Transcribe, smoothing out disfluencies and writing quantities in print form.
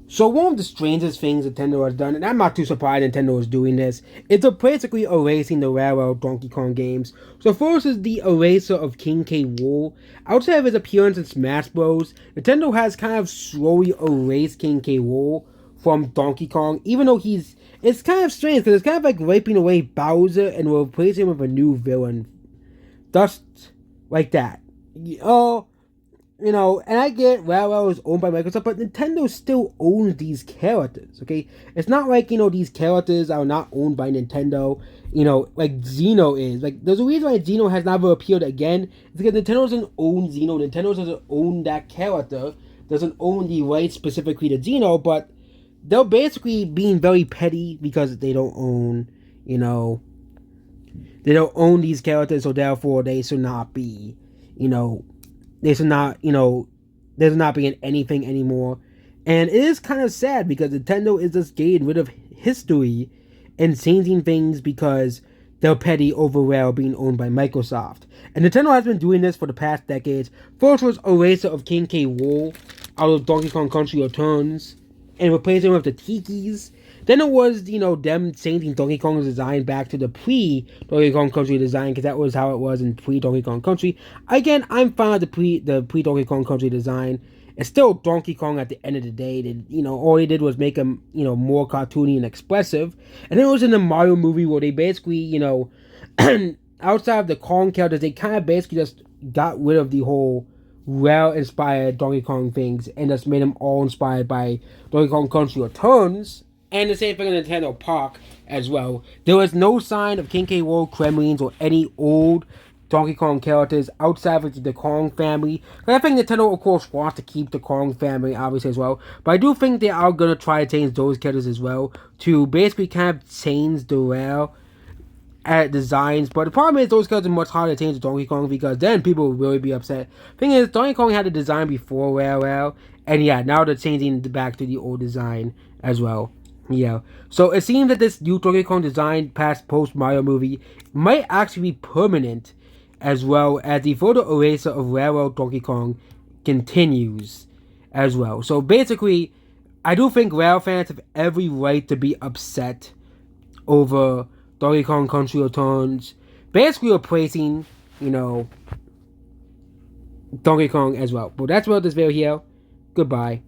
So one of the strangest things Nintendo has done, and I'm not too surprised Nintendo is doing this, is they're basically erasing the railroad Donkey Kong games. So first is the eraser of King K. Rool. Outside of his appearance in Smash Bros., Nintendo has kind of slowly erased King K. Rool from Donkey Kong, even though it's kind of strange because it's kind of like wiping away Bowser and replacing him with a new villain. Just like that. Oh, and I get WoW is owned by Microsoft, but Nintendo still owns these characters, okay? It's not like, these characters are not owned by Nintendo, like Xeno is. Like, there's a reason why Xeno has never appeared again. It's because Nintendo doesn't own Xeno. Nintendo doesn't own that character, doesn't own the rights specifically to Xeno, but they're basically being very petty because they don't own these characters, so therefore they should not be, you know, they should not, they should not be in anything anymore. And it is kind of sad because Nintendo is just getting rid of history and changing things because they're petty over Rare being owned by Microsoft. And Nintendo has been doing this for the past decades. First was Eraser of King K. Rool out of Donkey Kong Country Returns and replacing him with the Tikis. Then it was, them changing Donkey Kong's design back to the pre-Donkey Kong Country design, because that was how it was in pre-Donkey Kong Country. Again, I'm fine with the pre-Donkey Kong Country design. It's still Donkey Kong at the end of the day. All they did was make him, more cartoony and expressive. And then it was in the Mario movie where they basically, outside of the Kong characters, they kind of basically just got rid of the whole well-inspired Donkey Kong things and just made them all inspired by Donkey Kong Country Returns. And the same thing in Nintendo Park as well. There was no sign of King K. Rool, Kremlins, or any old Donkey Kong characters outside of the Kong family. But I think Nintendo, of course, wants to keep the Kong family, obviously, as well. But I do think they are going to try to change those characters as well to basically kind of change the rare designs. But the problem is those characters are much harder to change to Donkey Kong because then people will really be upset. Thing is, Donkey Kong had a design before Rare, and yeah, now they're changing back to the old design as well. Yeah. So it seems that this new Donkey Kong design past post Mario movie might actually be permanent as well as the photo eraser of Railroad Donkey Kong continues as well. So basically, I do think Rare fans have every right to be upset over Donkey Kong Country Returns basically replacing, Donkey Kong as well. But that's about this video here. Goodbye.